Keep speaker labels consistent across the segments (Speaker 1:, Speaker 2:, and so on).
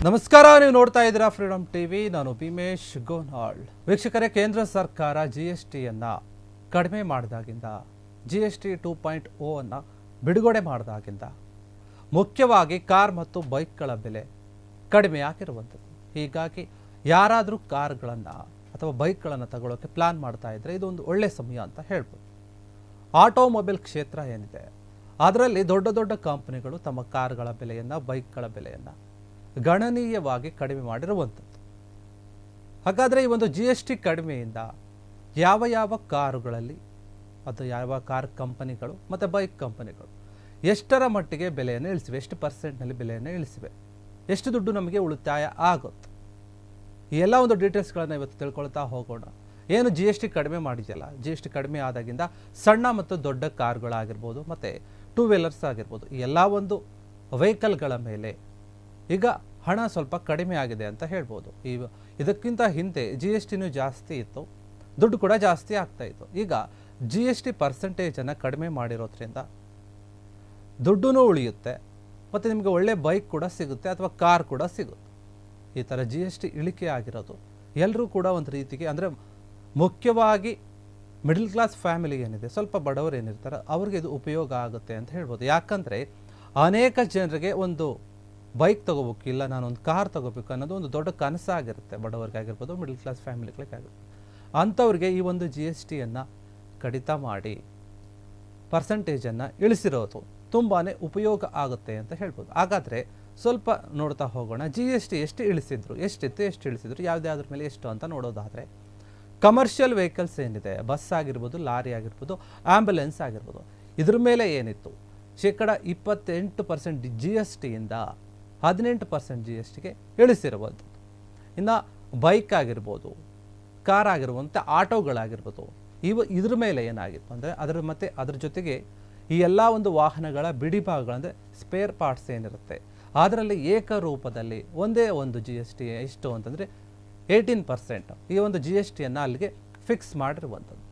Speaker 1: ನಮಸ್ಕಾರ, ನೀವು ನೋಡ್ತಾ ಇದ್ದೀರಾ ಫ್ರೀಡಮ್ ಟಿವಿ. ನಾನು ಭೀಮೇಶ್ ಗೋನಾಳ್. ವೀಕ್ಷಕರೇ, ಕೇಂದ್ರ ಸರ್ಕಾರ ಜಿಎಸ್ಟಿಯನ್ನು ಕಡಿಮೆ ಮಾಡಿದಾಗಿಂದ, ಜಿಎಸ್ಟಿ 2.0 ಅನ್ನು ಬಿಡುಗಡೆ ಮಾಡಿದಾಗಿಂದ ಮುಖ್ಯವಾಗಿ ಕಾರ್ ಮತ್ತು ಬೈಕ್ಗಳ ಬೆಲೆ ಕಡಿಮೆ ಆಗಿರುವಂಥದ್ದು. ಹೀಗಾಗಿ ಯಾರಾದರೂ ಕಾರ್ಗಳನ್ನು ಅಥವಾ ಬೈಕ್ಗಳನ್ನು ತಗೊಳ್ಳೋಕ್ಕೆ ಪ್ಲಾನ್ ಮಾಡ್ತಾ ಇದ್ದರೆ ಇದೊಂದು ಒಳ್ಳೆಯ ಸಮಯ ಅಂತ ಹೇಳ್ಬೋದು. ಆಟೋಮೊಬೈಲ್ ಕ್ಷೇತ್ರ ಏನಿದೆ ಅದರಲ್ಲಿ ದೊಡ್ಡ ದೊಡ್ಡ ಕಂಪನಿಗಳು ತಮ್ಮ ಕಾರ್ಗಳ ಬೆಲೆಯನ್ನು, ಬೈಕ್ಗಳ ಬೆಲೆಯನ್ನು ಗಣನೀಯವಾಗಿ ಕಡಿಮೆ ಮಾಡಿರುವಂಥದ್ದು. ಹಾಗಾದರೆ ಈ ಒಂದು GST ಕಡಿಮೆಯಿಂದ ಯಾವ ಯಾವ ಕಾರುಗಳಲ್ಲಿ ಅಥವಾ ಯಾವ ಕಾರ್ ಕಂಪನಿಗಳು ಮತ್ತು ಬೈಕ್ ಕಂಪನಿಗಳು ಎಷ್ಟರ ಮಟ್ಟಿಗೆ ಬೆಲೆಯನ್ನು ಇಳಿಸಿವೆ, ಎಷ್ಟು ಪರ್ಸೆಂಟ್ನಲ್ಲಿ ಬೆಲೆಯನ್ನು ಇಳಿಸಿವೆ, ಎಷ್ಟು ದುಡ್ಡು ನಮಗೆ ಉಳಿತಾಯ ಆಗುತ್ತೆ, ಈ ಎಲ್ಲ ಒಂದು ಡೀಟೇಲ್ಸ್ಗಳನ್ನು ಇವತ್ತು ತಿಳ್ಕೊಳ್ತಾ ಹೋಗೋಣ. ಏನು GST ಕಡಿಮೆ ಮಾಡಿದೆಯಲ್ಲ, GST ಕಡಿಮೆ ಆದಾಗಿಂದ ಸಣ್ಣ ಮತ್ತು ದೊಡ್ಡ ಕಾರ್ಗಳಾಗಿರ್ಬೋದು ಮತ್ತು ಟೂ ವೀಲರ್ಸ್ ಆಗಿರ್ಬೋದು, ಈ ಎಲ್ಲ ಒಂದು ವೆಹಿಕಲ್ಗಳ ಮೇಲೆ ಈಗ ಹಣ ಸ್ವಲ್ಪ ಕಡಿಮೆ ಆಗಿದೆ ಅಂತ ಹೇಳ್ಬೋದು. ಇದಕ್ಕಿಂತ ಹಿಂದೆ GSTನೂ ಜಾಸ್ತಿ ಇತ್ತು, ದುಡ್ಡು ಕೂಡ ಜಾಸ್ತಿ ಆಗ್ತಾ ಇತ್ತು. ಈಗ GST ಪರ್ಸೆಂಟೇಜನ್ನು ಕಡಿಮೆ ಮಾಡಿರೋದ್ರಿಂದ ದುಡ್ಡು ಉಳಿಯುತ್ತೆ ಮತ್ತು ನಿಮಗೆ ಒಳ್ಳೆ ಬೈಕ್ ಕೂಡ ಸಿಗುತ್ತೆ ಅಥವಾ ಕಾರ್ ಕೂಡ ಸಿಗುತ್ತೆ. ಈ ಥರ GST ಇಳಿಕೆ ಆಗಿರೋದು ಎಲ್ಲರೂ ಕೂಡ ಒಂದು ರೀತಿಗೆ, ಅಂದರೆ ಮುಖ್ಯವಾಗಿ ಮಿಡಲ್ ಕ್ಲಾಸ್ ಫ್ಯಾಮಿಲಿ ಏನಿದೆ, ಸ್ವಲ್ಪ ಬಡವರು ಏನಿರ್ತಾರೆ ಅವ್ರಿಗೆ ಇದು ಉಪಯೋಗ ಆಗುತ್ತೆ ಅಂತ ಹೇಳ್ಬೋದು. ಯಾಕಂದರೆ ಅನೇಕ ಜನರಿಗೆ ಒಂದು ಬೈಕ್ ತೊಗೋಬೇಕು, ಇಲ್ಲ ನಾನೊಂದು ಕಾರ್ ತೊಗೋಬೇಕು ಅನ್ನೋದು ಒಂದು ದೊಡ್ಡ ಕನಸಾಗಿರುತ್ತೆ. ಬಡವರಿಗಾಗಿರ್ಬೋದು, ಮಿಡಲ್ ಕ್ಲಾಸ್ ಫ್ಯಾಮಿಲಿಗಳಿಗಾಗಿರ್ಬೋದು. ಅಂಥವ್ರಿಗೆ ಈ ಒಂದು GSTಯನ್ನು ಕಡಿತ ಮಾಡಿ ಪರ್ಸೆಂಟೇಜನ್ನು ಇಳಿಸಿರೋದು ತುಂಬಾ ಉಪಯೋಗ ಆಗುತ್ತೆ ಅಂತ ಹೇಳ್ಬೋದು. ಹಾಗಾದರೆ ಸ್ವಲ್ಪ ನೋಡ್ತಾ ಹೋಗೋಣ. GST ಎಷ್ಟು ಇಳಿಸಿದ್ರು, ಎಷ್ಟಿತ್ತು, ಎಷ್ಟು ಇಳಿಸಿದ್ರು, ಯಾವುದ್ಯಾವ್ದ್ರ ಮೇಲೆ ಎಷ್ಟು ಅಂತ ನೋಡೋದಾದರೆ, ಕಮರ್ಷಿಯಲ್ ವೆಹಿಕಲ್ಸ್ ಏನಿದೆ, ಬಸ್ ಆಗಿರ್ಬೋದು, ಲಾರಿ ಆಗಿರ್ಬೋದು, ಆ್ಯಂಬುಲೆನ್ಸ್ ಆಗಿರ್ಬೋದು, ಇದ್ರ ಮೇಲೆ ಏನಿತ್ತು ಶೇಕಡ 28% GSTಯಿಂದ 18% GSTಗೆ ಇಳಿಸಿರುವಂಥದ್ದು. ಇನ್ನು ಬೈಕ್ ಆಗಿರ್ಬೋದು, ಕಾರ್ ಆಗಿರುವಂಥ ಆಟೋಗಳಾಗಿರ್ಬೋದು, ಇದ್ರ ಮೇಲೆ ಏನಾಗಿತ್ತು ಅಂದರೆ ಅದ್ರ ಜೊತೆಗೆ ಈ ಎಲ್ಲ ಒಂದು ವಾಹನಗಳ ಬಿಡಿಭಾಗಗಳಂದರೆ ಸ್ಪೇರ್ ಪಾರ್ಟ್ಸ್ ಏನಿರುತ್ತೆ ಅದರಲ್ಲಿ ಏಕರೂಪದಲ್ಲಿ ಒಂದೇ ಒಂದು GST ಎಷ್ಟು ಅಂತಂದರೆ 18% ಈ ಒಂದು GSTಯನ್ನು ಅಲ್ಲಿಗೆ ಫಿಕ್ಸ್ ಮಾಡಿರುವಂಥದ್ದು.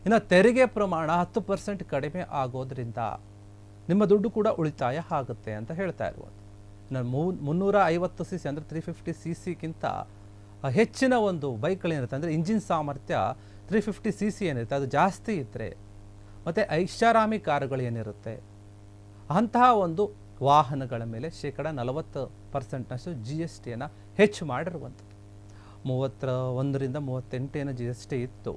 Speaker 1: ಇನ್ನು ತೆರಿಗೆ ಪ್ರಮಾಣ 10% ಕಡಿಮೆ ಆಗೋದ್ರಿಂದ ನಿಮ್ಮ ದುಡ್ಡು ಕೂಡ ಉಳಿತಾಯ ಆಗುತ್ತೆ ಅಂತ ಹೇಳ್ತಾ ಇರುವಂಥದ್ದು. ಇನ್ನು 350cc ಅಂದರೆ 350cc ಹೆಚ್ಚಿನ ಒಂದು ಬೈಕ್ಗಳೇನಿರುತ್ತೆ, ಅಂದರೆ ಇಂಜಿನ್ ಸಾಮರ್ಥ್ಯ 350cc ಏನಿರುತ್ತೆ ಅದು ಜಾಸ್ತಿ ಇದ್ದರೆ, ಮತ್ತು ಐಷಾರಾಮಿ ಕಾರುಗಳು ಏನಿರುತ್ತೆ ಅಂತಹ ಒಂದು ವಾಹನಗಳ ಮೇಲೆ ಶೇಕಡ 40%ನಷ್ಟು GSTಯನ್ನು ಹೆಚ್ಚು ಮಾಡಿರುವಂಥದ್ದು. 31ರಿಂದ 38 ಏನು GST ಇತ್ತು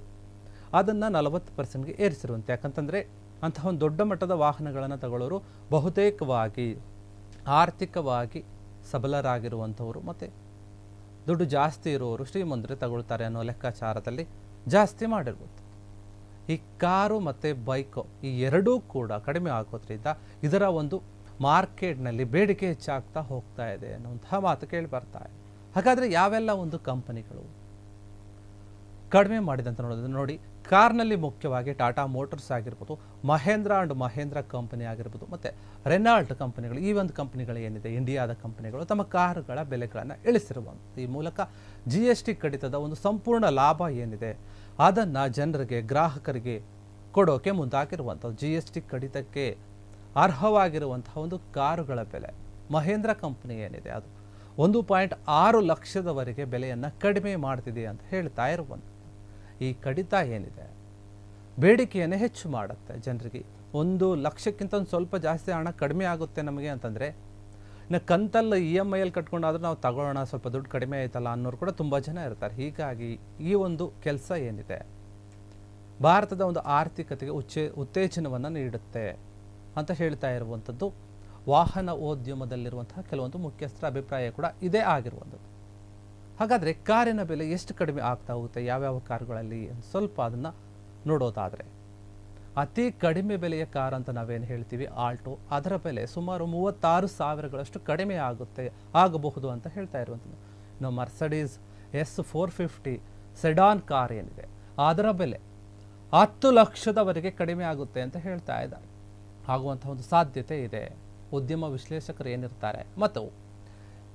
Speaker 1: ಅದನ್ನು 40%ಗೆ ಏರಿಸಿರುವಂಥ. ಯಾಕಂತಂದರೆ ಅಂತಹ ಒಂದು ದೊಡ್ಡ ಮಟ್ಟದ ವಾಹನಗಳನ್ನು ತಗೊಳ್ಳೋರು ಬಹುತೇಕವಾಗಿ ಆರ್ಥಿಕವಾಗಿ ಸಬಲರಾಗಿರುವಂಥವರು ಮತ್ತು ದುಡ್ಡು ಜಾಸ್ತಿ ಇರುವವರು, ಶ್ರೀಮಂತರೇ ತಗೊಳ್ತಾರೆ ಅನ್ನೋ ಲೆಕ್ಕಾಚಾರದಲ್ಲಿ ಜಾಸ್ತಿ ಮಾಡಿರ್ಬೋದು. ಈ ಕಾರು ಮತ್ತು ಬೈಕು ಈ ಎರಡೂ ಕೂಡ ಕಡಿಮೆ ಆಗೋದ್ರಿಂದ ಇದರ ಒಂದು ಮಾರ್ಕೆಟ್ನಲ್ಲಿ ಬೇಡಿಕೆ ಹೆಚ್ಚಾಗ್ತಾ ಹೋಗ್ತಾ ಇದೆ ಅನ್ನುವಂತಹ ಮಾತು ಕೇಳಿ ಬರ್ತಾ ಇದೆ. ಹಾಗಾದರೆ ಯಾವೆಲ್ಲ ಒಂದು ಕಂಪನಿಗಳು ಕಡಿಮೆ ಮಾಡಿದಂತ ನೋಡೋದು ನೋಡಿ, ಕಾರ್ನಲ್ಲಿ ಮುಖ್ಯವಾಗಿ ಟಾಟಾ ಮೋಟರ್ಸ್ ಆಗಿರ್ಬೋದು, ಮಹೇಂದ್ರ ಆ್ಯಂಡ್ ಮಹೇಂದ್ರ ಕಂಪನಿ ಆಗಿರ್ಬೋದು, ಮತ್ತು ರೆನಾಲ್ಟ್ ಕಂಪನಿಗಳು, ಈ ಒಂದು ಕಂಪನಿಗಳು ಏನಿದೆ ಇಂಡಿಯಾದ ಕಂಪನಿಗಳು ತಮ್ಮ ಕಾರುಗಳ ಬೆಲೆಗಳನ್ನು ಇಳಿಸಿರುವಂಥದ್ದು. ಈ ಮೂಲಕ GST ಕಡಿತದ ಒಂದು ಸಂಪೂರ್ಣ ಲಾಭ ಏನಿದೆ ಅದನ್ನು ಜನರಿಗೆ, ಗ್ರಾಹಕರಿಗೆ ಕೊಡೋಕೆ ಮುಂದಾಗಿರುವಂಥದ್ದು. GST ಕಡಿತಕ್ಕೆ ಅರ್ಹವಾಗಿರುವಂತಹ ಒಂದು ಕಾರುಗಳ ಬೆಲೆ ಮಹೇಂದ್ರ ಕಂಪನಿ ಏನಿದೆ ಅದು 1.6 ಲಕ್ಷದವರೆಗೆ ಬೆಲೆಯನ್ನು ಕಡಿಮೆ ಮಾಡ್ತಿದೆ ಅಂತ ಹೇಳ್ತಾ ಇರುವಂಥದ್ದು. ಈ ಕಡಿತ ಏನಿದೆ ಬೇಡಿಕೆಯನ್ನು ಹೆಚ್ಚು ಮಾಡುತ್ತೆ ಜನರಿಗೆ. 1 ಲಕ್ಷಕ್ಕಿಂತ ಒಂದು ಸ್ವಲ್ಪ ಜಾಸ್ತಿ ಹಣ ಕಡಿಮೆ ಆಗುತ್ತೆ ನಮಗೆ ಅಂತಂದರೆ, ಇನ್ನು ಕಂತಲ್ಲಿ EMI ಕಟ್ಕೊಂಡಾದ್ರೂ ನಾವು ತಗೊಳ್ಳೋಣ, ಸ್ವಲ್ಪ ದುಡ್ಡು ಕಡಿಮೆ ಆಯ್ತಲ್ಲ ಅನ್ನೋರು ಕೂಡ ತುಂಬ ಜನ ಇರ್ತಾರೆ. ಹೀಗಾಗಿ ಈ ಒಂದು ಕೆಲಸ ಏನಿದೆ ಭಾರತದ ಒಂದು ಆರ್ಥಿಕತೆಗೆ ಉತ್ತೇಜನವನ್ನು ನೀಡುತ್ತೆ ಅಂತ ಹೇಳ್ತಾ ಇರುವಂಥದ್ದು ವಾಹನ ಉದ್ಯಮದಲ್ಲಿರುವಂತಹ ಕೆಲವೊಂದು ಮುಖ್ಯಸ್ಥರ ಅಭಿಪ್ರಾಯ ಕೂಡ ಇದೇ ಆಗಿರುವಂಥದ್ದು. ಹಾಗಾದರೆ ಕಾರಿನ ಬೆಲೆ ಎಷ್ಟು ಕಡಿಮೆ ಆಗ್ತಾ ಹೋಗುತ್ತೆ, ಯಾವ್ಯಾವ ಕಾರುಗಳಲ್ಲಿ ಸ್ವಲ್ಪ ಅದನ್ನು ನೋಡೋದಾದರೆ, ಅತಿ ಕಡಿಮೆ ಬೆಲೆಯ ಕಾರ್ ಅಂತ ನಾವೇನು ಹೇಳ್ತೀವಿ ಆಲ್ಟೋ, ಅದರ ಬೆಲೆ ಸುಮಾರು 36,000ಗಳಷ್ಟು ಕಡಿಮೆ ಆಗಬಹುದು ಅಂತ ಹೇಳ್ತಾ ಇರುವಂಥದ್ದು. ಇನ್ನು ಮರ್ಸಡೀಸ್ S450 ಸೆಡಾನ್ ಕಾರ್ ಏನಿದೆ ಅದರ ಬೆಲೆ 10 ಲಕ್ಷದವರೆಗೆ ಕಡಿಮೆ ಆಗುತ್ತೆ ಅಂತ ಹೇಳ್ತಾ ಇದ್ದಾರೆ. ಆಗುವಂಥ ಒಂದು ಸಾಧ್ಯತೆ ಇದೆ. ಉದ್ಯಮ ವಿಶ್ಲೇಷಕರು ಏನಿರ್ತಾರೆ ಮತ್ತು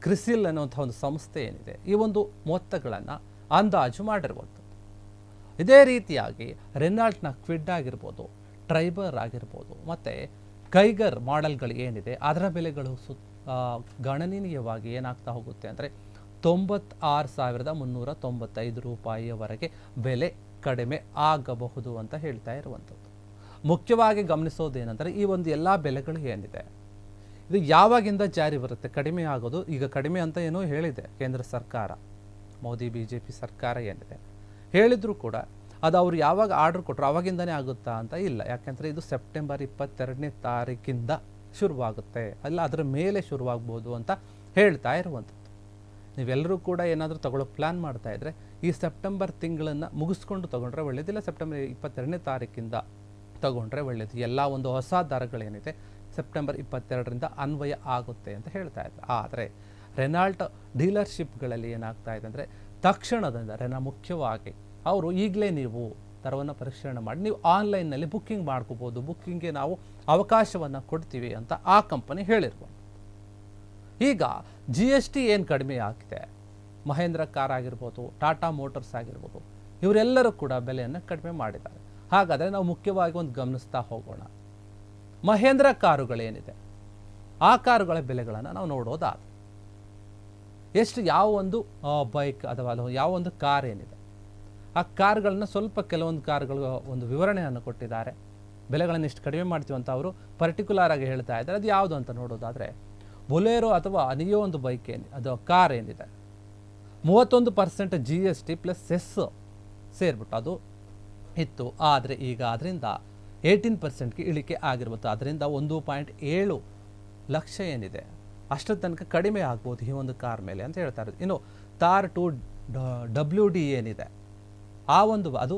Speaker 1: ಕ್ರಿಸಿಲ್ ಅನ್ನುವಂಥ ಒಂದು ಸಂಸ್ಥೆ ಏನಿದೆ ಈ ಒಂದು ಮೊತ್ತಗಳನ್ನು ಅಂದಾಜು ಮಾಡಿರುವಂಥದ್ದು. ಇದೇ ರೀತಿಯಾಗಿ ರೆನಾಲ್ಟ್ನ ಕ್ವಿಡ್ ಆಗಿರ್ಬೋದು, ಟ್ರೈಬರ್ ಆಗಿರ್ಬೋದು, ಮತ್ತು ಕೈಗರ್ ಮಾಡೆಲ್ಗಳು ಏನಿದೆ ಅದರ ಬೆಲೆಗಳು ಗಣನೀಯವಾಗಿ ಏನಾಗ್ತಾ ಹೋಗುತ್ತೆ ಅಂದರೆ 96,395 ರೂಪಾಯಿಯವರೆಗೆ ಬೆಲೆ ಕಡಿಮೆ ಆಗಬಹುದು ಅಂತ ಹೇಳ್ತಾ ಇರುವಂಥದ್ದು. ಮುಖ್ಯವಾಗಿ ಗಮನಿಸೋದೇನೆಂದರೆ ಈ ಒಂದು ಎಲ್ಲ ಬೆಲೆಗಳು ಏನಿದೆ ಇದು ಯಾವಾಗಿಂದ ಜಾರಿ ಬರುತ್ತೆ, ಕಡಿಮೆ ಆಗೋದು ಈಗ ಕಡಿಮೆ ಅಂತ ಏನೋ ಹೇಳಿದೆ ಕೇಂದ್ರ ಸರ್ಕಾರ, ಮೋದಿ BJP ಸರ್ಕಾರ ಏನಿದೆ ಹೇಳಿದ್ರು ಕೂಡ ಅದು ಅವರು ಯಾವಾಗ ಆರ್ಡರ್ ಕೊಟ್ಟರು ಅವಾಗಿಂದನೇ ಆಗುತ್ತಾ ಅಂತ ಇಲ್ಲ. ಯಾಕೆಂದರೆ ಇದು ಸೆಪ್ಟೆಂಬರ್ 22ನೇ ತಾರೀಕಿಂದ ಶುರುವಾಗುತ್ತೆ, ಅಲ್ಲ ಅದರ ಮೇಲೆ ಶುರುವಾಗ್ಬೋದು ಅಂತ ಹೇಳ್ತಾ ಇರುವಂಥದ್ದು. ನೀವೆಲ್ಲರೂ ಕೂಡ ಏನಾದರೂ ತಗೊಳ್ಳೋ ಪ್ಲ್ಯಾನ್ ಮಾಡ್ತಾ ಇದ್ದರೆ ಈ ಸೆಪ್ಟೆಂಬರ್ ತಿಂಗಳನ್ನು ಮುಗಿಸ್ಕೊಂಡು ತೊಗೊಂಡ್ರೆ ಒಳ್ಳೆಯದಿಲ್ಲ, ಸೆಪ್ಟೆಂಬರ್ 22ನೇ ತಾರೀಕಿಂದ ತಗೊಂಡ್ರೆ ಒಳ್ಳೆಯದು. ಎಲ್ಲ ಒಂದು ಹೊಸ ದರಗಳೇನಿದೆ ಸೆಪ್ಟೆಂಬರ್ 22ರಿಂದ ಅನ್ವಯ ಆಗುತ್ತೆ ಅಂತ ಹೇಳ್ತಾ ಇದ್ದಾರೆ. ಆದರೆ ರೆನಾಲ್ಟ್ ಡೀಲರ್ಶಿಪ್ಗಳಲ್ಲಿ ಏನಾಗ್ತಾ ಇದೆ ಅಂದರೆ ತಕ್ಷಣದಿಂದ ಮುಖ್ಯವಾಗಿ ಅವರು ಈಗಲೇ ನೀವು ದರವನ್ನು ಪರಿಶೀಲನೆ ಮಾಡಿ ನೀವು ಆನ್ಲೈನ್ನಲ್ಲಿ ಬುಕ್ಕಿಂಗ್ ಮಾಡ್ಕೋಬೋದು, ಬುಕ್ಕಿಂಗ್ಗೆ ನಾವು ಅವಕಾಶವನ್ನು ಕೊಡ್ತೀವಿ ಅಂತ ಆ ಕಂಪನಿ ಹೇಳಿರುವ. ಈಗ GST ಏನು ಕಡಿಮೆ ಆಗಿದೆ, ಮಹೇಂದ್ರ ಕಾರ್ ಆಗಿರ್ಬೋದು, ಟಾಟಾ ಮೋಟರ್ಸ್ ಆಗಿರ್ಬೋದು, ಇವರೆಲ್ಲರೂ ಕೂಡ ಬೆಲೆಯನ್ನು ಕಡಿಮೆ ಮಾಡಿದ್ದಾರೆ. ಹಾಗಾದರೆ ನಾವು ಮುಖ್ಯವಾಗಿ ಒಂದು ಗಮನಿಸ್ತಾ ಹೋಗೋಣ. ಮಹೇಂದ್ರ ಕಾರುಗಳೇನಿದೆ ಆ ಕಾರುಗಳ ಬೆಲೆಗಳನ್ನು ನಾವು ನೋಡೋದಾದರೆ ಎಷ್ಟು ಯಾವ ಒಂದು ಬೈಕ್ ಅಥವಾ ಯಾವ ಒಂದು ಕಾರ್ ಏನಿದೆ ಆ ಕಾರ್ಗಳನ್ನ ಸ್ವಲ್ಪ ಕೆಲವೊಂದು ಕಾರುಗಳು ಒಂದು ವಿವರಣೆಯನ್ನು ಕೊಟ್ಟಿದ್ದಾರೆ, ಬೆಲೆಗಳನ್ನು ಇಷ್ಟು ಕಡಿಮೆ ಮಾಡ್ತೀವಿ ಅಂತ ಅವರು ಪರ್ಟಿಕ್ಯುಲರ್ ಆಗಿ ಹೇಳ್ತಾ ಇದ್ದಾರೆ. ಅದು ಯಾವುದು ಅಂತ ನೋಡೋದಾದರೆ ಬೊಲೆರೋ ಅಥವಾ ನಿಯೋ ಒಂದು ಬೈಕ್ ಅದು ಕಾರ್ ಏನಿದೆ 31% GST ಪ್ಲಸ್ ಸೆಸ್ ಸೇರಿಬಿಟ್ಟು ಅದು ಇತ್ತು. ಆದರೆ ಈಗ ಅದರಿಂದ 18%ಗೆ ಇಳಿಕೆ ಆಗಿರ್ಬೋದು. ಅದರಿಂದ 1.7 ಲಕ್ಷ ಏನಿದೆ ಅಷ್ಟರ ತನಕ ಕಡಿಮೆ ಆಗ್ಬೋದು ಈ ಒಂದು ಕಾರ್ ಮೇಲೆ ಅಂತ ಹೇಳ್ತಾ ಇರೋದು. ಇನ್ನು ಥಾರ್ 2WD ಏನಿದೆ ಆ ಒಂದು ಅದು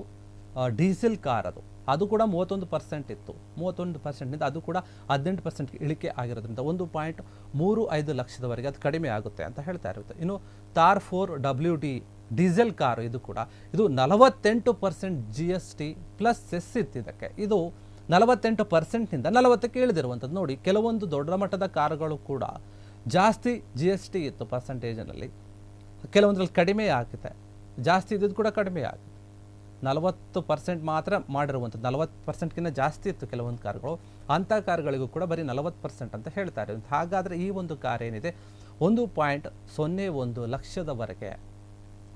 Speaker 1: ಡೀಸೆಲ್ ಕಾರ್, ಅದು ಕೂಡ 31% ಇತ್ತು, 31%ನಿಂದ ಅದು ಕೂಡ 18%ಗೆ ಇಳಿಕೆ ಆಗಿರೋದ್ರಿಂದ 1.35 ಲಕ್ಷದವರೆಗೆ ಅದು ಕಡಿಮೆ ಆಗುತ್ತೆ ಅಂತ ಹೇಳ್ತಾ ಇರುತ್ತೆ. ಇನ್ನು ಥಾರ್ 4WD ಡೀಸೆಲ್ ಕಾರು ಇದು 48% GST ಪ್ಲಸ್ ಸೆಸ್ ಇತ್ತು. ಇದಕ್ಕೆ ಇದು 48%ನಿಂದ 40ಕ್ಕೆ ಇಳಿದಿರುವಂಥದ್ದು. ನೋಡಿ, ಕೆಲವೊಂದು ದೊಡ್ಡ ಮಟ್ಟದ ಕಾರುಗಳು ಕೂಡ ಜಾಸ್ತಿ GST ಇತ್ತು ಪರ್ಸೆಂಟೇಜ್ನಲ್ಲಿ, ಕೆಲವೊಂದರಲ್ಲಿ ಕಡಿಮೆ ಆಗುತ್ತೆ, ಜಾಸ್ತಿ ಇದ್ದದ್ದು ಕೂಡ ಕಡಿಮೆ ಆಗುತ್ತೆ. 40% ಮಾತ್ರ ಮಾಡಿರುವಂಥದ್ದು, 40%ಗಿಂತ ಜಾಸ್ತಿ ಇತ್ತು ಕೆಲವೊಂದು ಕಾರುಗಳು, ಅಂಥ ಕಾರುಗಳಿಗೂ ಕೂಡ ಬರೀ 40% ಅಂತ ಹೇಳ್ತಾ ಇರೋದು. ಹಾಗಾದರೆ ಈ ಒಂದು ಕಾರ್ ಏನಿದೆ 1.01 ಲಕ್ಷದವರೆಗೆ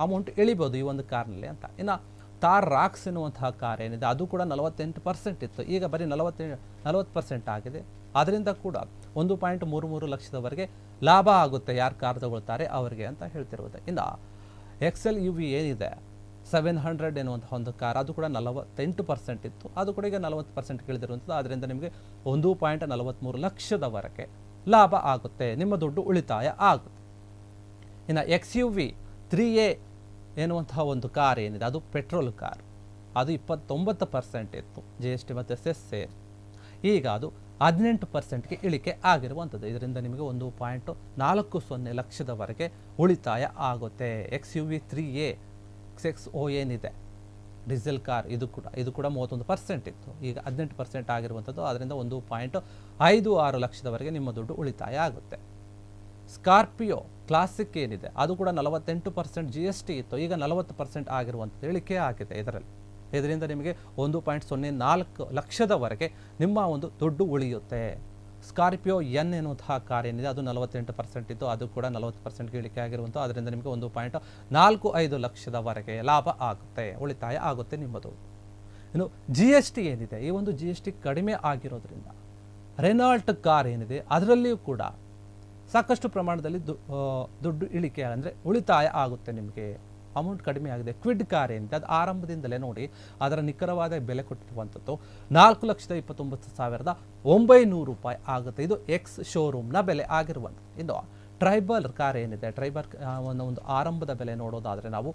Speaker 1: ಅಮೌಂಟ್ ಇಳಿಬೋದು ಈ ಒಂದು ಕಾರ್ನಲ್ಲಿ ಅಂತ. ಇನ್ನು ಥಾರ್ ರಾಕ್ಸ್ ಎನ್ನುವಂತಹ ಕಾರ್ ಏನಿದೆ ಅದು ಕೂಡ 48% ಇತ್ತು, ಈಗ ಬರೀ 40% ಆಗಿದೆ. ಅದರಿಂದ ಕೂಡ 1.33 ಲಕ್ಷದವರೆಗೆ ಲಾಭ ಆಗುತ್ತೆ ಯಾರು ಕಾರ್ ತಗೊಳ್ತಾರೆ ಅವರಿಗೆ ಅಂತ ಹೇಳ್ತಿರೋದು. ಇನ್ನು XLUV ಏನಿದೆ 700 ಎನ್ನುವಂಥ ಒಂದು ಕಾರ್ ಅದು ಕೂಡ 48% ಇತ್ತು, ಅದು ಕೂಡ ಈಗ 40% ಇಳಿದಿರುವಂಥದ್ದು. ಅದರಿಂದ ನಿಮಗೆ 1.43 ಲಕ್ಷದವರೆಗೆ ಲಾಭ ಆಗುತ್ತೆ, ನಿಮ್ಮ ದುಡ್ಡು ಉಳಿತಾಯ ಆಗುತ್ತೆ. ಇನ್ನು XUV 3A ಎನ್ನುವಂತಹ ಒಂದು ಕಾರ್ ಏನಿದೆ ಅದು ಪೆಟ್ರೋಲ್ ಕಾರ್, ಅದು 29% ಇತ್ತು GST ಮತ್ತು ಸೆಸ್ ಸೇರಿ, ಈಗ ಅದು 18%ಗೆ ಇಳಿಕೆ ಆಗಿರುವಂಥದ್ದು. ಇದರಿಂದ ನಿಮಗೆ 1.40 ಲಕ್ಷದವರೆಗೆ ಉಳಿತಾಯ ಆಗುತ್ತೆ. XUV 3A XO ಏನಿದೆ ಡೀಸೆಲ್ ಕಾರ್ ಇದು ಕೂಡ 31% ಇತ್ತು, ಈಗ 18% ಆಗಿರುವಂಥದ್ದು. ಅದರಿಂದ 1.56 ಲಕ್ಷದವರೆಗೆ ನಿಮ್ಮ ದುಡ್ಡು ಉಳಿತಾಯ ಆಗುತ್ತೆ. ಸ್ಕಾರ್ಪಿಯೋ ಕ್ಲಾಸಿಕ್ ಏನಿದೆ ಅದು ಕೂಡ 48% GST ಇತ್ತು, ಈಗ 40% ಆಗಿರುವಂಥದ್ದು, ಇಳಿಕೆ ಆಗಿದೆ ಇದರಿಂದ ನಿಮಗೆ 1.04 ಲಕ್ಷದವರೆಗೆ ನಿಮ್ಮ ಒಂದು ದುಡ್ಡು ಉಳಿಯುತ್ತೆ. ಸ್ಕಾರ್ಪಿಯೋ N ಎನ್ನುವಂತಹ ಕಾರ್ ಏನಿದೆ ಅದು 48% ಇತ್ತು, ಅದು ಕೂಡ 40%ಗೆ ಇಳಿಕೆ ಆಗಿರುವಂಥ. ಅದರಿಂದ ನಿಮಗೆ 1.45 ಲಕ್ಷದವರೆಗೆ ಲಾಭ ಆಗುತ್ತೆ, ಉಳಿತಾಯ ಆಗುತ್ತೆ ನಿಮ್ಮದು. ಇನ್ನು GST ಏನಿದೆ ಈ ಒಂದು GST ಕಡಿಮೆ ಆಗಿರೋದ್ರಿಂದ ರೆನಾಲ್ಟ್ ಕಾರ್ ಏನಿದೆ ಅದರಲ್ಲಿಯೂ ಕೂಡ ಸಾಕಷ್ಟು ಪ್ರಮಾಣದಲ್ಲಿ ದುಡ್ಡು ಇಳಿಕೆ ಅಂದರೆ ಉಳಿತಾಯ ಆಗುತ್ತೆ, ನಿಮಗೆ ಅಮೌಂಟ್ ಕಡಿಮೆ ಆಗಿದೆ. ಕ್ವಿಡ್ ಕಾರ್ ಏನಿದೆ ಅದು ಆರಂಭದಿಂದಲೇ ನೋಡಿ ಅದರ ನಿಖರವಾದ ಬೆಲೆ ಕೊಟ್ಟಿರುವಂಥದ್ದು 4,29,900 ರೂಪಾಯಿ ಆಗುತ್ತೆ. ಇದು ಎಕ್ಸ್ ಶೋರೂಮ್ನ ಬೆಲೆ ಆಗಿರುವಂಥದ್ದು. ಇನ್ನು ಟ್ರೈಬಲ್ ಕಾರ್ ಏನಿದೆ ಟ್ರೈಬಲ್ ಒಂದು ಆರಂಭದ ಬೆಲೆ ನೋಡೋದಾದರೆ ನಾವು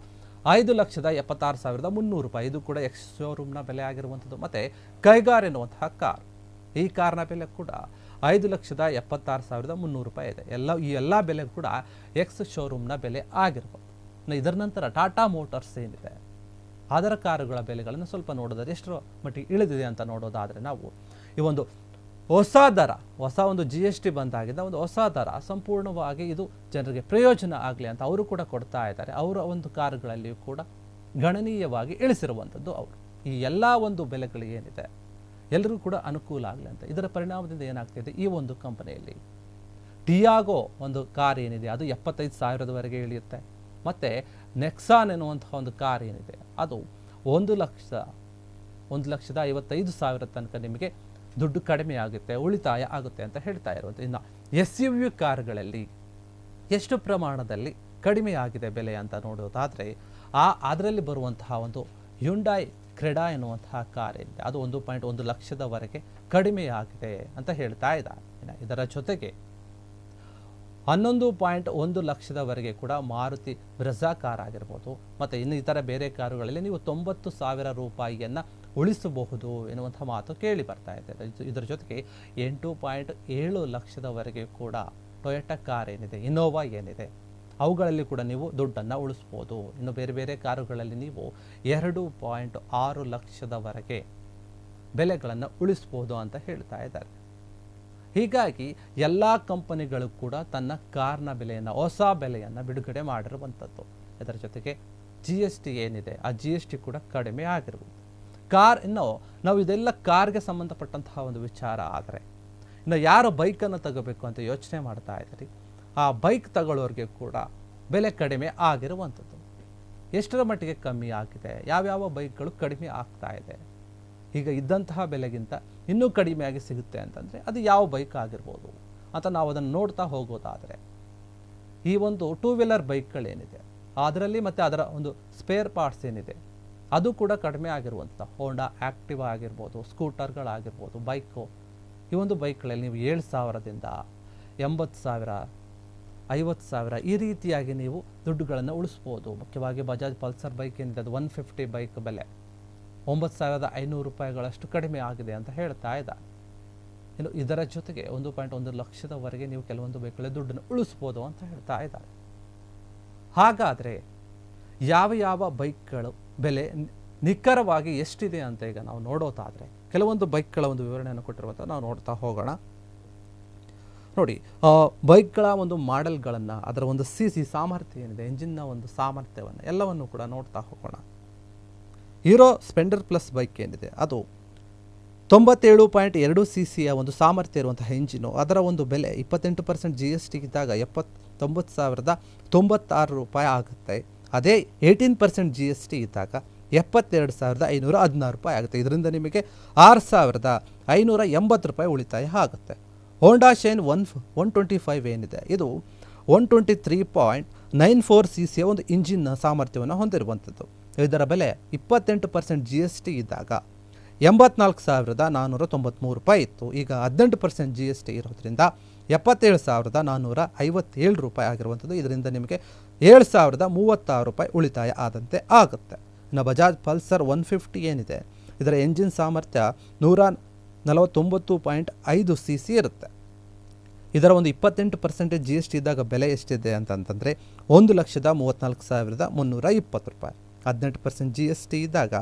Speaker 1: 5,76,300 ರೂಪಾಯಿ, ಇದು ಕೂಡ ಎಕ್ಸ್ ಶೋರೂಮ್ನ ಬೆಲೆ ಆಗಿರುವಂಥದ್ದು. ಮತ್ತು ಕೈಗಾರ್ ಎನ್ನುವಂತಹ ಕಾರ್, ಈ ಕಾರ್ನ ಬೆಲೆ ಕೂಡ 5,76,300 ರೂಪಾಯಿ ಇದೆ. ಈ ಎಲ್ಲ ಬೆಲೆ ಕೂಡ ಎಕ್ಸ್ ಶೋರೂಮ್ನ ಬೆಲೆ ಆಗಿರ್ಬೋದು. ಇದರ ನಂತರ ಟಾಟಾ ಮೋಟರ್ಸ್ ಏನಿದೆ ಅದರ ಕಾರುಗಳ ಬೆಲೆಗಳನ್ನು ಸ್ವಲ್ಪ ನೋಡೋದಾದ್ರೆ ಎಷ್ಟು ಮಟ್ಟಿಗೆ ಇಳಿದಿದೆ ಅಂತ ನೋಡೋದಾದರೆ ನಾವು ಈ ಒಂದು ಹೊಸ ಒಂದು GST ಬಂದಾಗಿದ್ದ ಒಂದು ಹೊಸ ದರ ಸಂಪೂರ್ಣವಾಗಿ ಇದು ಜನರಿಗೆ ಪ್ರಯೋಜನ ಆಗಲಿ ಅಂತ ಅವರು ಕೂಡ ಕೊಡ್ತಾ ಇದ್ದಾರೆ. ಅವರ ಒಂದು ಕಾರುಗಳಲ್ಲಿಯೂ ಕೂಡ ಗಣನೀಯವಾಗಿ ಇಳಿಸಿರುವಂಥದ್ದು ಅವರು. ಈ ಎಲ್ಲ ಒಂದು ಬೆಲೆಗಳು ಏನಿದೆ ಎಲ್ಲರಿಗೂ ಕೂಡ ಅನುಕೂಲ ಆಗಲಿ ಅಂತ. ಇದರ ಪರಿಣಾಮದಿಂದ ಏನಾಗ್ತಿದೆ, ಈ ಒಂದು ಕಂಪನಿಯಲ್ಲಿ ಟಿಯಾಗೋ ಒಂದು ಕಾರ್ ಏನಿದೆ ಅದು 75,000ವರೆಗೆ ಇಳಿಯುತ್ತೆ. ಮತ್ತು ನೆಕ್ಸಾನ್ ಎನ್ನುವಂತಹ ಒಂದು ಕಾರ್ ಏನಿದೆ ಅದು 1,55,000 ತನಕ ನಿಮಗೆ ದುಡ್ಡು ಕಡಿಮೆ ಆಗುತ್ತೆ, ಉಳಿತಾಯ ಆಗುತ್ತೆ ಅಂತ ಹೇಳ್ತಾ ಇರುವಂಥ. ಇನ್ನು SUV ಕಾರುಗಳಲ್ಲಿ ಎಷ್ಟು ಪ್ರಮಾಣದಲ್ಲಿ ಕಡಿಮೆ ಆಗಿದೆ ಬೆಲೆ ಅಂತ ನೋಡೋದಾದರೆ ಅದರಲ್ಲಿ ಬರುವಂತಹ ಒಂದು ಹ್ಯುಂಡೈ ಕ್ರೆಡಾ ಎನ್ನುವಂತಹ ಕಾರ್ ಏನಿದೆ ಅದು 1.1 ಲಕ್ಷದವರೆಗೆ ಕಡಿಮೆ ಆಗಿದೆ ಅಂತ ಹೇಳ್ತಾ ಇದ್ದಾರೆ. ಇದರ ಜೊತೆಗೆ 11.1 ಲಕ್ಷದವರೆಗೆ ಕೂಡ ಮಾರುತಿ ಬ್ರೆಝಾ ಕಾರ್ ಆಗಿರ್ಬೋದು, ಮತ್ತು ಇನ್ನು ಇತರ ಬೇರೆ ಕಾರುಗಳಲ್ಲಿ ನೀವು 90,000 ರೂಪಾಯಿಯನ್ನು ಉಳಿಸಬಹುದು ಎನ್ನುವಂಥ ಮಾತು ಕೇಳಿ ಬರ್ತಾ ಇದೆ. ಇದರ ಜೊತೆಗೆ 8.7 ಲಕ್ಷದವರೆಗೆ ಕೂಡ ಟೊಯೋಟಾ ಕಾರ್ ಏನಿದೆ, ಇನೋವಾ ಏನಿದೆ, ಅವುಗಳಲ್ಲಿ ಕೂಡ ನೀವು ದುಡ್ಡನ್ನು ಉಳಿಸ್ಬೋದು. ಇನ್ನು ಬೇರೆ ಬೇರೆ ಕಾರುಗಳಲ್ಲಿ ನೀವು 2.6 ಲಕ್ಷದವರೆಗೆ ಬೆಲೆಗಳನ್ನು ಉಳಿಸ್ಬೋದು ಅಂತ ಹೇಳ್ತಾ ಇದ್ದಾರೆ. ಹೀಗಾಗಿ ಎಲ್ಲ ಕಂಪನಿಗಳು ಕೂಡ ತನ್ನ ಕಾರ್ನ ಬೆಲೆಯನ್ನು, ಹೊಸ ಬೆಲೆಯನ್ನು ಬಿಡುಗಡೆ ಮಾಡಿರುವಂಥದ್ದು. ಇದರ ಜೊತೆಗೆ GST ಏನಿದೆ ಆ GST ಕೂಡ ಕಡಿಮೆ ಆಗಿರ್ಬೋದು. ಕಾರ್ ಇನ್ನು ನಾವು ಇದೆಲ್ಲ ಕಾರ್ಗೆ ಸಂಬಂಧಪಟ್ಟಂತಹ ಒಂದು ವಿಚಾರ. ಆದರೆ ಇನ್ನು ಯಾರು ಬೈಕನ್ನು ತಗೋಬೇಕು ಅಂತ ಯೋಚನೆ ಮಾಡ್ತಾ ಇದ್ದೀರಿ, ಆ ಬೈಕ್ ತಗೊಳ್ಳೋರಿಗೆ ಕೂಡ ಬೆಲೆ ಕಡಿಮೆ ಆಗಿರುವಂಥದ್ದು. ಎಷ್ಟರ ಮಟ್ಟಿಗೆ ಕಮ್ಮಿ ಆಗಿದೆ, ಯಾವ್ಯಾವ ಬೈಕ್ಗಳು ಕಡಿಮೆ ಆಗ್ತಾ ಇದೆ, ಈಗ ಇದ್ದಂತಹ ಬೆಲೆಗಿಂತ ಇನ್ನೂ ಕಡಿಮೆಯಾಗಿ ಸಿಗುತ್ತೆ ಅಂತಂದರೆ ಅದು ಯಾವ ಬೈಕ್ ಆಗಿರ್ಬೋದು ಅಂತ ನಾವು ಅದನ್ನು ನೋಡ್ತಾ ಹೋಗೋದಾದರೆ, ಈ ಒಂದು 2 ವೀಲರ್ ಬೈಕ್ಗಳೇನಿದೆ ಅದರಲ್ಲಿ ಮತ್ತು ಅದರ ಒಂದು ಸ್ಪೇರ್ ಪಾರ್ಟ್ಸ್ ಏನಿದೆ ಅದು ಕೂಡ ಕಡಿಮೆ ಆಗಿರುವಂಥ ಹೋಂಡಾ ಆ್ಯಕ್ಟಿವಾ ಆಗಿರ್ಬೋದು, ಸ್ಕೂಟರ್ಗಳಾಗಿರ್ಬೋದು, ಬೈಕು, ಈ ಒಂದು ಬೈಕ್ಗಳಲ್ಲಿ ನೀವು 7,000ದಿಂದ 80,000, 50,000 ಈ ರೀತಿಯಾಗಿ ನೀವು ದುಡ್ಡುಗಳನ್ನು ಉಳಿಸ್ಬೋದು. ಮುಖ್ಯವಾಗಿ ಬಜಾಜ್ ಪಲ್ಸರ್ ಬೈಕ್ ಏನಿದೆ ಅದು 150 ಬೈಕ್ ಬೆಲೆ 9,500 ರೂಪಾಯಿಗಳಷ್ಟು ಕಡಿಮೆ ಆಗಿದೆ ಅಂತ ಹೇಳ್ತಾ ಇದ್ದಾರೆ. ಇನ್ನು ಇದರ ಜೊತೆಗೆ 1.1 ಲಕ್ಷದವರೆಗೆ ನೀವು ಕೆಲವೊಂದು ಬೈಕ್ಗಳಲ್ಲಿ ದುಡ್ಡನ್ನು ಉಳಿಸ್ಬೋದು ಅಂತ ಹೇಳ್ತಾ ಇದ್ದಾರೆ. ಹಾಗಾದರೆ ಯಾವ ಯಾವ ಬೈಕ್ಗಳು ಬೆಲೆ ನಿಖರವಾಗಿ ಎಷ್ಟಿದೆ ಅಂತ ಈಗ ನಾವು ನೋಡೋದಾದರೆ ಕೆಲವೊಂದು ಬೈಕ್ಗಳ ಒಂದು ವಿವರಣೆಯನ್ನು ಕೊಟ್ಟಿರುವಂಥ ನಾವು ನೋಡ್ತಾ ಹೋಗೋಣ. ನೋಡಿ, ಬೈಕ್ಗಳ ಒಂದು ಮಾಡೆಲ್ಗಳನ್ನು, ಅದರ ಒಂದು CC ಸಾಮರ್ಥ್ಯ ಏನಿದೆ, ಎಂಜಿನ್ನ ಒಂದು ಸಾಮರ್ಥ್ಯವನ್ನು ಎಲ್ಲವನ್ನು ಕೂಡ ನೋಡ್ತಾ ಹೋಗೋಣ. ಹೀರೋ ಸ್ಪೆಂಡರ್ ಪ್ಲಸ್ ಬೈಕ್ ಏನಿದೆ ಅದು 97.2 cc ಒಂದು ಸಾಮರ್ಥ್ಯ ಇರುವಂತಹ ಎಂಜಿನು, ಅದರ ಒಂದು ಬೆಲೆ 28% GST ಇದ್ದಾಗ 79,096 ರೂಪಾಯಿ ಆಗುತ್ತೆ. ಅದೇ 18% GST ಇದ್ದಾಗ 72,516 ರೂಪಾಯಿ ಆಗುತ್ತೆ. ಇದರಿಂದ ನಿಮಗೆ 6,580 ರೂಪಾಯಿ ಉಳಿತಾಯ ಆಗುತ್ತೆ. ಹೋಂಡಾ ಶೈನ್ 125 ಏನಿದೆ ಇದು 123.94 cc ಒಂದು ಇಂಜಿನ್ನ ಸಾಮರ್ಥ್ಯವನ್ನು ಹೊಂದಿರುವಂಥದ್ದು. ಇದರ ಬೆಲೆ 28% GST ಇದ್ದಾಗ 84,493 ರೂಪಾಯಿ ಇತ್ತು. ಈಗ 18% GST ಇರೋದ್ರಿಂದ 77,457 ರೂಪಾಯಿ ಆಗಿರುವಂಥದ್ದು. ಇದರಿಂದ ನಿಮಗೆ 7,036 ರೂಪಾಯಿ ಉಳಿತಾಯ ಆದಂತೆ ಆಗುತ್ತೆ. ಇನ್ನು ಬಜಾಜ್ ಪಲ್ಸರ್ 150 ಏನಿದೆ ಇದರ ಎಂಜಿನ್ ಸಾಮರ್ಥ್ಯ 149.5 cc ಇರುತ್ತೆ. ಇದರ ಒಂದು 28% GST ಇದ್ದಾಗ ಬೆಲೆ ಎಷ್ಟಿದೆ ಅಂತಂದರೆ 1,34,320 ರೂಪಾಯಿ. 18% GST ಇದ್ದಾಗ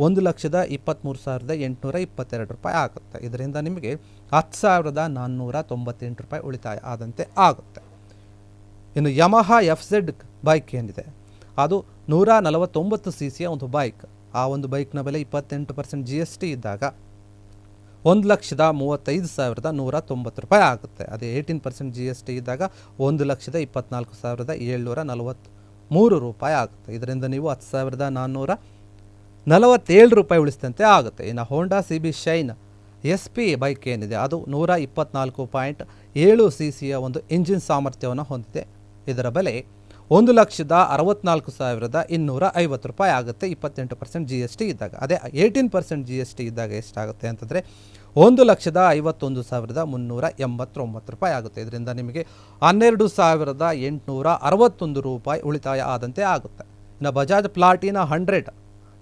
Speaker 1: 1,23,822 ರೂಪಾಯಿ ಆಗುತ್ತೆ. ಇದರಿಂದ ನಿಮಗೆ 10,498 ರೂಪಾಯಿ ಉಳಿತಾಯ ಆದಂತೆ ಆಗುತ್ತೆ. ಇನ್ನು ಯಮಹಾ FZ ಬೈಕ್ ಏನಿದೆ ಅದು 149 cc ಒಂದು ಬೈಕ್. ಆ ಒಂದು ಬೈಕ್ನ ಬೆಲೆ 28% GST ಇದ್ದಾಗ 1,35,190 ರೂಪಾಯಿ ಆಗುತ್ತೆ. ಅದೇ 18% GST ಇದ್ದಾಗ 1,24,743 ರೂಪಾಯಿ ಆಗುತ್ತೆ. ಇದರಿಂದ ನೀವು 10,447 ರೂಪಾಯಿ ಉಳಿಸಿದಂತೆ ಆಗುತ್ತೆ. ಇನ್ನು ಹೋಂಡಾ CB ಶೈನ್ SP ಬೈಕ್ ಏನಿದೆ ಅದು 124.7 cc ಒಂದು ಇಂಜಿನ್ ಸಾಮರ್ಥ್ಯವನ್ನು ಹೊಂದಿದೆ. ಇದರ ಬೆಲೆ 1,64,250 ರೂಪಾಯಿ ಆಗುತ್ತೆ 28% GST ಇದ್ದಾಗ. ಅದೇ 18% GST ಇದ್ದಾಗ ಎಷ್ಟಾಗುತ್ತೆ ಅಂತಂದರೆ 1,51,389 ರೂಪಾಯಿ ಆಗುತ್ತೆ. ಇದರಿಂದ ನಿಮಗೆ 12,861 ರೂಪಾಯಿ ಉಳಿತಾಯ ಆದಂತೆ ಆಗುತ್ತೆ. ಇನ್ನು ಬಜಾಜ್ ಪ್ಲಾಟಿನಾ 100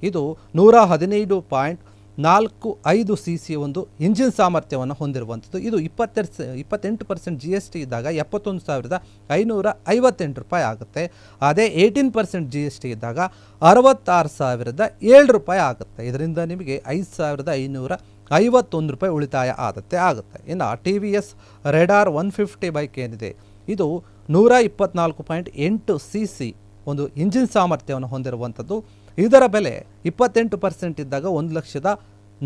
Speaker 1: ಇದು 115.45 cc ಒಂದು ಇಂಜಿನ್ ಸಾಮರ್ಥ್ಯವನ್ನು ಹೊಂದಿರುವಂಥದ್ದು. ಇದು 28% GST ಇದ್ದಾಗ 71,558 ರೂಪಾಯಿ ಆಗುತ್ತೆ. ಅದೇ 18% GST ಇದ್ದಾಗ 66,007 ರೂಪಾಯಿ ಆಗುತ್ತೆ. ಇದರಿಂದ ನಿಮಗೆ 5,551 ರೂಪಾಯಿ ಉಳಿತಾಯ ಆಗುತ್ತೆ. ಇನ್ನು TVS ರೆಡಾರ್ 150 ಬೈಕ್ ಏನಿದೆ ಇದು 124.8 cc ಒಂದು ಇಂಜಿನ್ ಸಾಮರ್ಥ್ಯವನ್ನು ಹೊಂದಿರುವಂಥದ್ದು. ಇದರ ಬೆಲೆ 28% ಇದ್ದಾಗ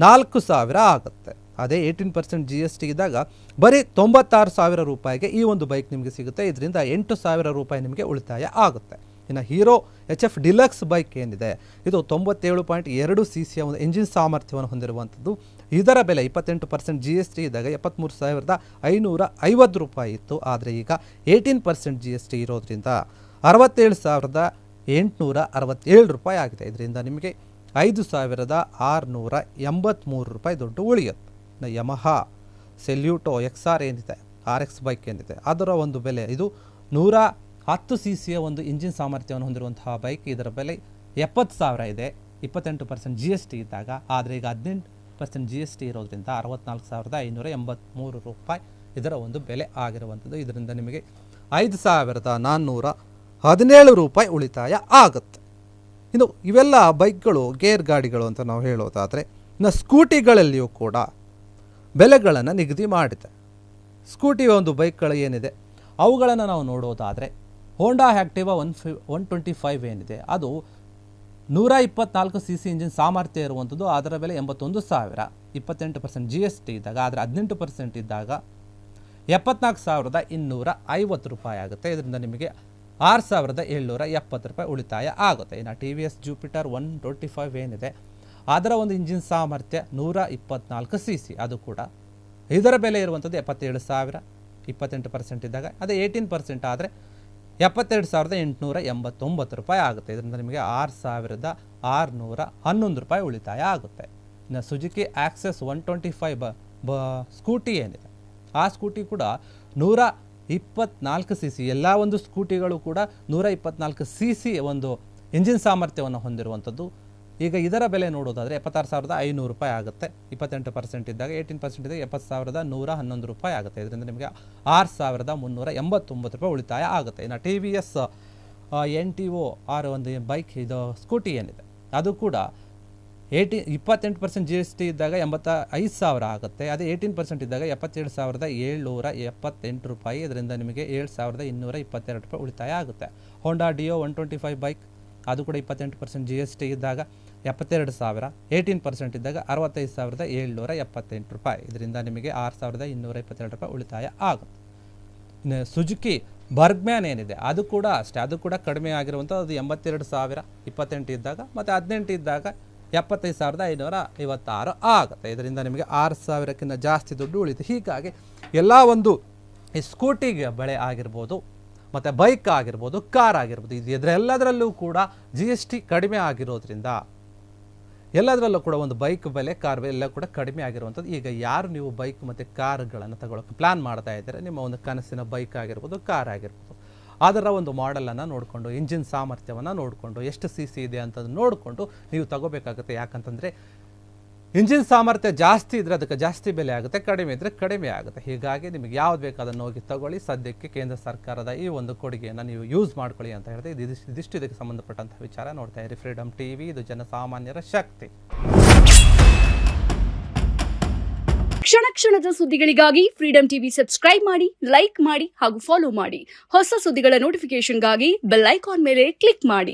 Speaker 1: 4,000 ಆಗುತ್ತೆ. ಅದೇ 18% GST ಇದ್ದಾಗ ಬರೀ 96,000 ರೂಪಾಯಿಗೆ ಈ ಒಂದು ಬೈಕ್ ನಿಮಗೆ ಸಿಗುತ್ತೆ. ಇದರಿಂದ 8,000 ರೂಪಾಯಿ ನಿಮಗೆ ಉಳಿತಾಯ ಆಗುತ್ತೆ. ಇನ್ನು ಹೀರೋ HF ಡಿಲಕ್ಸ್ ಬೈಕ್ ಏನಿದೆ, ಇದು 97.2 cc ಒಂದು ಇಂಜಿನ್ ಸಾಮರ್ಥ್ಯವನ್ನು ಹೊಂದಿರುವಂಥದ್ದು. ಇದರ ಬೆಲೆ 28% GST ಇದ್ದಾಗ 73,550 ರೂಪಾಯಿ ಇತ್ತು. ಆದರೆ ಈಗ 18% GST ಇರೋದ್ರಿಂದ 67,867 ರೂಪಾಯಿ ಆಗಿದೆ. ಇದರಿಂದ ನಿಮಗೆ 5,683 ರೂಪಾಯಿ ದುಡ್ಡು ಉಳಿಯುತ್ತೆ. ಯಮಹಾ ಸೆಲ್ಯೂಟೋ XR ಏನಿದೆ, RX ಬೈಕ್ ಏನಿದೆ, ಅದರ ಒಂದು ಬೆಲೆ ಇದು 110 cc ಒಂದು ಇಂಜಿನ್ ಸಾಮರ್ಥ್ಯವನ್ನು ಹೊಂದಿರುವಂತಹ ಬೈಕ್. ಇದರ ಬೆಲೆ 70,000 ಇದೆ 28% GST ಇದ್ದಾಗ. ಆದರೆ ಈಗ 18% GST ಇರೋದ್ರಿಂದ 64,583 ರೂಪಾಯಿ ಇದರ ಒಂದು ಬೆಲೆ ಆಗಿರುವಂಥದ್ದು. ಇದರಿಂದ ನಿಮಗೆ 5,417 ರೂಪಾಯಿ ಉಳಿತಾಯ ಆಗುತ್ತೆ. ಇನ್ನು ಇವೆಲ್ಲ ಬೈಕ್ಗಳು ಗೇರ್ ಗಾಡಿಗಳು ಅಂತ ನಾವು ಹೇಳೋದಾದರೆ, ಇನ್ನು ಸ್ಕೂಟಿಗಳಲ್ಲಿಯೂ ಕೂಡ ಬೆಲೆಗಳನ್ನು ನಿಗದಿ ಮಾಡಿದೆ. ಸ್ಕೂಟಿ ಒಂದು ಬೈಕ್ಗಳು ಏನಿದೆ ಅವುಗಳನ್ನು ನಾವು ನೋಡೋದಾದರೆ, ಹೋಂಡಾ ಆ್ಯಕ್ಟಿವಾ 125 ಏನಿದೆ ಅದು 124 cc ಇಂಜಿನ್ ಸಾಮರ್ಥ್ಯ ಇರುವಂಥದ್ದು. ಅದರ ಬೆಲೆ 81,000 28% GST ಇದ್ದಾಗ. ಆದರೆ 18% ಇದ್ದಾಗ 74,250 ರೂಪಾಯಿ ಆಗುತ್ತೆ. ಇದರಿಂದ ನಿಮಗೆ 6,770 ರೂಪಾಯಿ ಉಳಿತಾಯ ಆಗುತ್ತೆ. ಇನ್ನು TVS ಜುಪಿಟರ್ 125 ಏನಿದೆ ಅದರ ಒಂದು ಇಂಜಿನ್ ಸಾಮರ್ಥ್ಯ 124 cc, ಅದು ಕೂಡ ಇದರ ಬೆಲೆ ಇರುವಂಥದ್ದು 77,000 28% ಇದ್ದಾಗ. ಅದೇ 18% ಆದರೆ 72,889 ರೂಪಾಯಿ ಆಗುತ್ತೆ. ಇದರಿಂದ ನಿಮಗೆ 6,611 ರೂಪಾಯಿ ಉಳಿತಾಯ ಆಗುತ್ತೆ. ಇನ್ನು ಸುಜುಕಿ ಆಕ್ಸೆಸ್ 125 ಸ್ಕೂಟಿ ಏನಿದೆ ಆ ಸ್ಕೂಟಿ ಕೂಡ 124 cc. ಎಲ್ಲ ಒಂದು ಸ್ಕೂಟಿಗಳು ಕೂಡ 124 cc ಒಂದು ಇಂಜಿನ್ ಸಾಮರ್ಥ್ಯವನ್ನು ಹೊಂದಿರುವಂಥದ್ದು. ಈಗ ಇದರ ಬೆಲೆ ನೋಡೋದಾದರೆ 76,500 ರೂಪಾಯಿ ಆಗುತ್ತೆ. 28% ಇದ್ದಾಗ 18% ಇದ್ದಾಗ 70,111 ರೂಪಾಯಿ ಆಗುತ್ತೆ. ಇದರಿಂದ ನಿಮಗೆ 6,389 ರೂಪಾಯಿ ಉಳಿತಾಯ ಆಗುತ್ತೆ. ಇನ್ನು TVS NTO ಒಂದು ಬೈಕ್ ಇದು ಸ್ಕೂಟಿ ಏನಿದೆ ಅದು ಕೂಡ 28% GST ಇದ್ದಾಗ 85,000 ಆಗುತ್ತೆ. ಅದೇ 18% ಇದ್ದಾಗ 77,778 ರೂಪಾಯಿ. ಇದರಿಂದ ನಿಮಗೆ 7,222 ರೂಪಾಯಿ ಉಳಿತಾಯ ಆಗುತ್ತೆ. ಹೋಂಡಾ ಡಿಯೋ 125 ಬೈಕ್ ಅದು ಕೂಡ 28% GST ಇದ್ದಾಗ 72,000, 18% ಇದ್ದಾಗ 65,778 ರೂಪಾಯಿ. ಇದರಿಂದ ನಿಮಗೆ 6,222 ರೂಪಾಯಿ ಉಳಿತಾಯ ಆಗುತ್ತೆ. ಇನ್ನು ಸುಜುಕಿ ಬರ್ಗ್ಮ್ಯಾನ್ ಏನಿದೆ ಅದು ಕೂಡ ಅಷ್ಟೇ, ಅದು ಕೂಡ ಕಡಿಮೆ ಆಗಿರುವಂಥದ್ದು. ಅದು 82,000 28 ಇದ್ದಾಗ, ಮತ್ತು 18 ಇದ್ದಾಗ 75,556 ಆಗುತ್ತೆ. ಇದರಿಂದ ನಿಮಗೆ 6,000ಕ್ಕಿಂತ ಜಾಸ್ತಿ ದುಡ್ಡು ಉಳಿತು. ಹೀಗಾಗಿ ಎಲ್ಲ ಒಂದು ಈ ಸ್ಕೂಟಿಗೆ ಬೆಳೆ ಆಗಿರ್ಬೋದು, ಮತ್ತು ಬೈಕ್ ಆಗಿರ್ಬೋದು, ಕಾರ್ ಆಗಿರ್ಬೋದು, ಇದರೆಲ್ಲದರಲ್ಲೂ ಕೂಡ GST ಕಡಿಮೆ ಆಗಿರೋದ್ರಿಂದ ಎಲ್ಲದರಲ್ಲೂ ಕೂಡ ಒಂದು ಬೈಕ್ ಬೆಲೆ, ಕಾರ್ ಬೆಲೆ ಎಲ್ಲ ಕೂಡ ಕಡಿಮೆ ಆಗಿರುವಂಥದ್ದು. ಈಗ ಯಾರು ನೀವು ಬೈಕ್ ಮತ್ತು ಕಾರ್ಗಳನ್ನು ತಗೊಳ್ಳೋಕೆ ಪ್ಲ್ಯಾನ್ ಮಾಡ್ತಾ ಇದ್ದಾರೆ, ನಿಮ್ಮ ಒಂದು ಕನಸಿನ ಬೈಕ್ ಆಗಿರ್ಬೋದು, ಕಾರ್ ಆಗಿರ್ಬೋದು, ಅದರ ಒಂದು ಮಾಡೆಲನ್ನು ನೋಡಿಕೊಂಡು, ಇಂಜಿನ್ ಸಾಮರ್ಥ್ಯವನ್ನು ನೋಡಿಕೊಂಡು, ಎಷ್ಟು CC ಇದೆ ಅಂತದ್ದು ನೋಡಿಕೊಂಡು ನೀವು ತಗೋಬೇಕಾಗುತ್ತೆ. ಯಾಕಂತಂದರೆ ಇಂಜಿನ್ ಸಾಮರ್ಥ್ಯ ಜಾಸ್ತಿ ಇದ್ದರೆ ಅದಕ್ಕೆ ಜಾಸ್ತಿ ಬೆಲೆ ಆಗುತ್ತೆ, ಕಡಿಮೆ ಇದ್ದರೆ ಕಡಿಮೆ ಆಗುತ್ತೆ. ಹೀಗಾಗಿ ನಿಮಗೆ ಯಾವ್ದು ಬೇಕಾದನ್ನು ಹೋಗಿ ತಗೊಳ್ಳಿ. ಸದ್ಯಕ್ಕೆ ಕೇಂದ್ರ ಸರ್ಕಾರದ ಈ ಒಂದು ಕೊಡುಗೆಯನ್ನು ನೀವು ಯೂಸ್ ಮಾಡ್ಕೊಳ್ಳಿ ಅಂತ ಹೇಳಿದೆ. ಇದಿಷ್ಟು ಇದಕ್ಕೆ ಸಂಬಂಧಪಟ್ಟಂಥ ವಿಚಾರ. ನೋಡ್ತಾ ಇರಿ ಫ್ರೀಡಮ್ TV, ಇದು ಜನಸಾಮಾನ್ಯರ ಶಕ್ತಿ.
Speaker 2: ಕ್ಷಣ ಕ್ಷಣದ ಸುದ್ದಿಗಳಿಗಾಗಿ ಫ್ರೀಡಮ್ TV ಸಬ್ಸ್ಕ್ರೈಬ್ ಮಾಡಿ, ಲೈಕ್ ಮಾಡಿ ಹಾಗೂ ಫಾಲೋ ಮಾಡಿ. ಹೊಸ ಸುದ್ದಿಗಳ ನೋಟಿಫಿಕೇಶನ್ಗಾಗಿ ಬೆಲ್ ಐಕಾನ್ ಮೇಲೆ ಕ್ಲಿಕ್ ಮಾಡಿ.